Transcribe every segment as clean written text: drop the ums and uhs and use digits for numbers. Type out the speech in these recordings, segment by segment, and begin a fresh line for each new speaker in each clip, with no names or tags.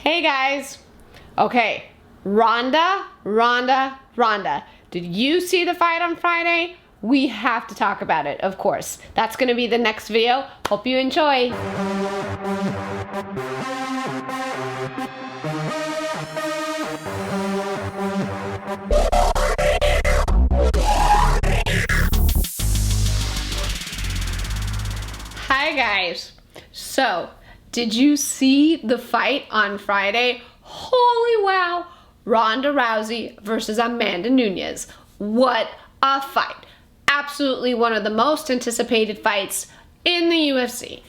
Hey guys. Okay, Ronda. Did you see the fight on Friday? We have to talk about it, of course. That's gonna be the next video. Hope you enjoy. Hi guys. So, did you see the fight on Friday? Holy wow! Ronda Rousey versus Amanda Nunes. What a fight. Absolutely one of the most anticipated fights in the UFC.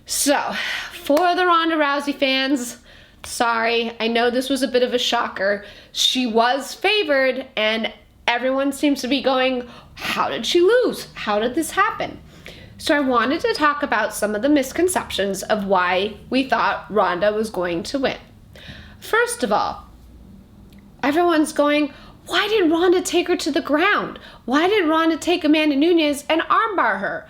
So, for the Ronda Rousey fans, sorry, I know this was a bit of a shocker. She was favored and everyone seems to be going, how did she lose? How did this happen? So I wanted to talk about some of the misconceptions of why we thought Ronda was going to win. First of all, everyone's going, why did Ronda take her to the ground? Why did Ronda take Amanda Nunes and armbar her?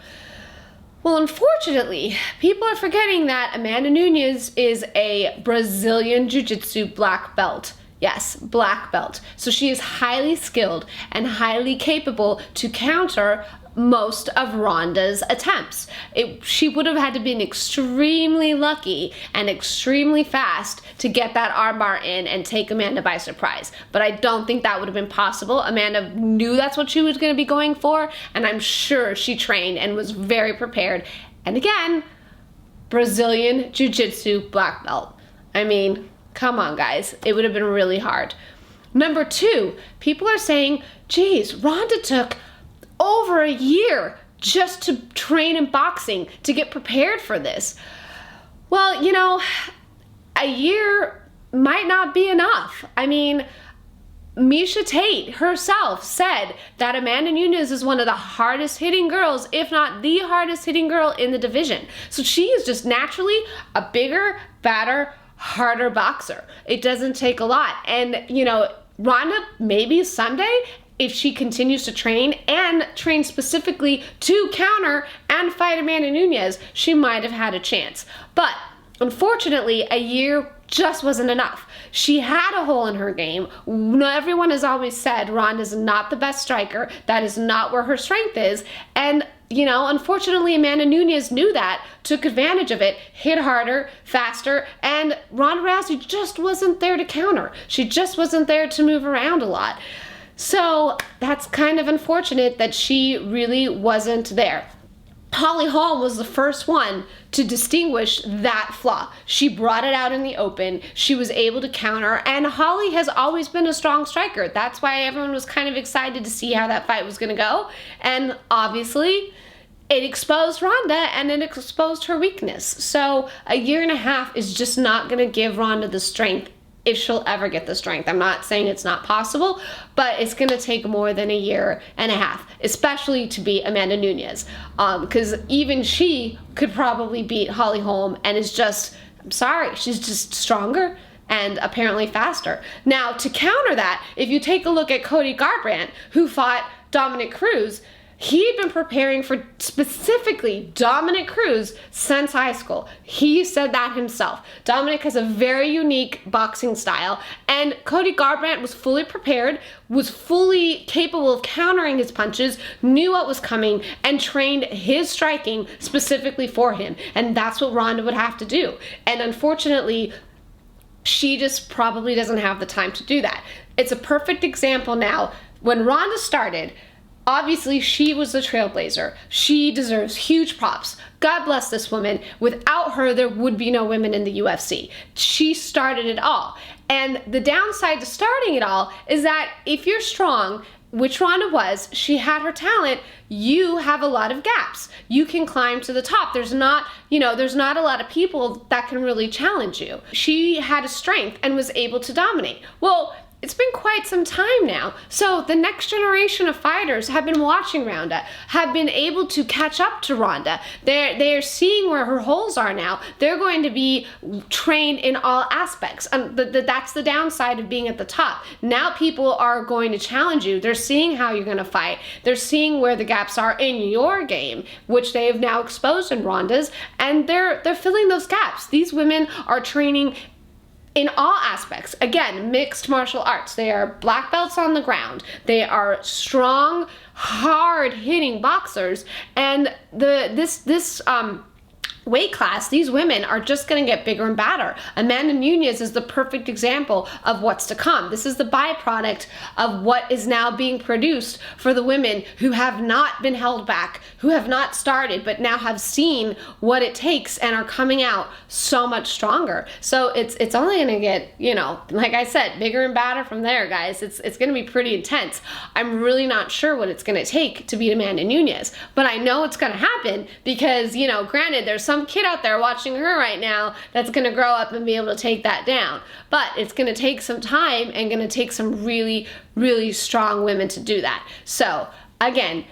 Well, unfortunately, people are forgetting that Amanda Nunes is a Brazilian Jiu-Jitsu black belt. Yes, black belt. So she is highly skilled and highly capable to counter most of Ronda's attempts. She would have had to been extremely lucky and extremely fast to get that armbar in and take Amanda by surprise. But I don't think that would have been possible. Amanda knew that's what she was going to be going for, and I'm sure she trained and was very prepared. And again, Brazilian Jiu-Jitsu black belt. I mean, come on guys, it would have been really hard. Number two, people are saying, geez, Ronda took over a year just to train in boxing, to get prepared for this. Well, you know, a year might not be enough. I mean, Miesha Tate herself said that Amanda Nunes is one of the hardest hitting girls, if not the hardest hitting girl in the division. So she is just naturally a bigger, fatter, harder boxer. It doesn't take a lot. And, you know, Ronda, maybe someday, if she continues to train and train specifically to counter and fight Amanda Nunes, she might have had a chance. But unfortunately, a year just wasn't enough. She had a hole in her game. Everyone has always said Ronda's not the best striker. That is not where her strength is. And, you know, unfortunately, Amanda Nunes knew that, took advantage of it, hit harder, faster, and Ronda Rousey just wasn't there to counter. She just wasn't there to move around a lot. So that's kind of unfortunate that she really wasn't there. Holly Holm was the first one to distinguish that flaw. She brought it out in the open. She was able to counter, and Holly has always been a strong striker. That's why everyone was kind of excited to see how that fight was going to go. And obviously, it exposed Ronda and it exposed her weakness. So a year and a half is just not going to give Ronda the strength, if she'll ever get the strength. I'm not saying it's not possible, but it's gonna take more than a year and a half, especially to beat Amanda Nunes. Because even she could probably beat Holly Holm and is just, I'm sorry, she's just stronger and apparently faster. Now, to counter that, if you take a look at Cody Garbrandt, who fought Dominic Cruz, he'd been preparing for specifically Dominic Cruz since high school. He said that himself. Dominic has a very unique boxing style, and Cody Garbrandt was fully prepared, was fully capable of countering his punches, knew what was coming, and trained his striking specifically for him. And that's what Ronda would have to do. And unfortunately, she just probably doesn't have the time to do that. It's a perfect example now. When Ronda started, obviously, she was the trailblazer. She deserves huge props. God bless this woman. Without her, there would be no women in the UFC. She started it all. And the downside to starting it all is that if you're strong, which Ronda was, she had her talent, you have a lot of gaps. You can climb to the top. There's not a lot of people that can really challenge you. She had a strength and was able to dominate. Well, it's been quite some time now. So the next generation of fighters have been watching Ronda, have been able to catch up to Ronda. They're seeing where her holes are now. They're going to be trained in all aspects. That's the downside of being at the top. Now people are going to challenge you. They're seeing how you're going to fight. They're seeing where the gaps are in your game, which they have now exposed in Ronda's, and they're filling those gaps. These women are training in all aspects. Again, mixed martial arts. They are black belts on the ground. They are strong, hard-hitting boxers, and this weight class, these women are just going to get bigger and badder. Amanda Nunes is the perfect example of what's to come. This is the byproduct of what is now being produced for the women who have not been held back, who have not started, but now have seen what it takes and are coming out so much stronger. So it's only going to get, you know, like I said, bigger and badder from there, guys. It's going to be pretty intense. I'm really not sure what it's going to take to beat Amanda Nunes, but I know it's going to happen because, you know, granted, there's some kid out there watching her right now that's going to grow up and be able to take that down. But it's going to take some time and going to take some really, really strong women to do that. So again,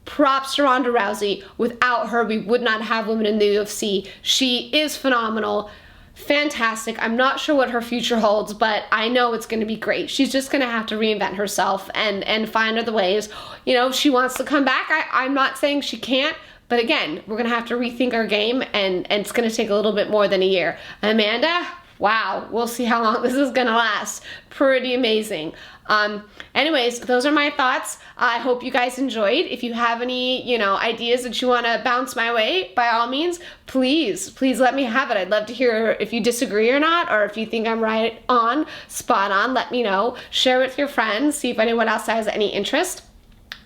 props to Ronda Rousey. Without her, we would not have women in the UFC. She is phenomenal. Fantastic. I'm not sure what her future holds, but I know it's going to be great. She's just going to have to reinvent herself and find other ways. You know, if she wants to come back, I'm not saying she can't. But again, we're going to have to rethink our game, and it's going to take a little bit more than a year. Amanda, wow, we'll see how long this is going to last. Pretty amazing. Anyways, those are my thoughts. I hope you guys enjoyed. If you have any, you know, ideas that you want to bounce my way, by all means, please let me have it. I'd love to hear if you disagree or not, or if you think I'm right on, spot on, let me know. Share with your friends, see if anyone else has any interest.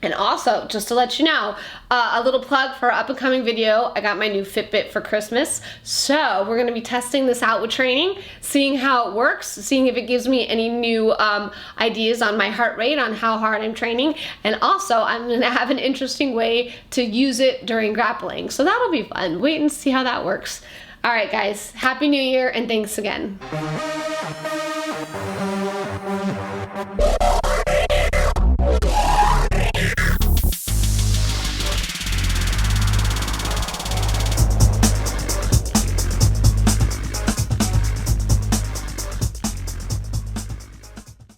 And also, just to let you know, a little plug for up and coming video. I got my new Fitbit for Christmas. So we're gonna be testing this out with training, seeing how it works, seeing if it gives me any new ideas on my heart rate, on how hard I'm training. And also, I'm gonna have an interesting way to use it during grappling. So that'll be fun. Wait and see how that works. All right, guys, Happy New Year and thanks again.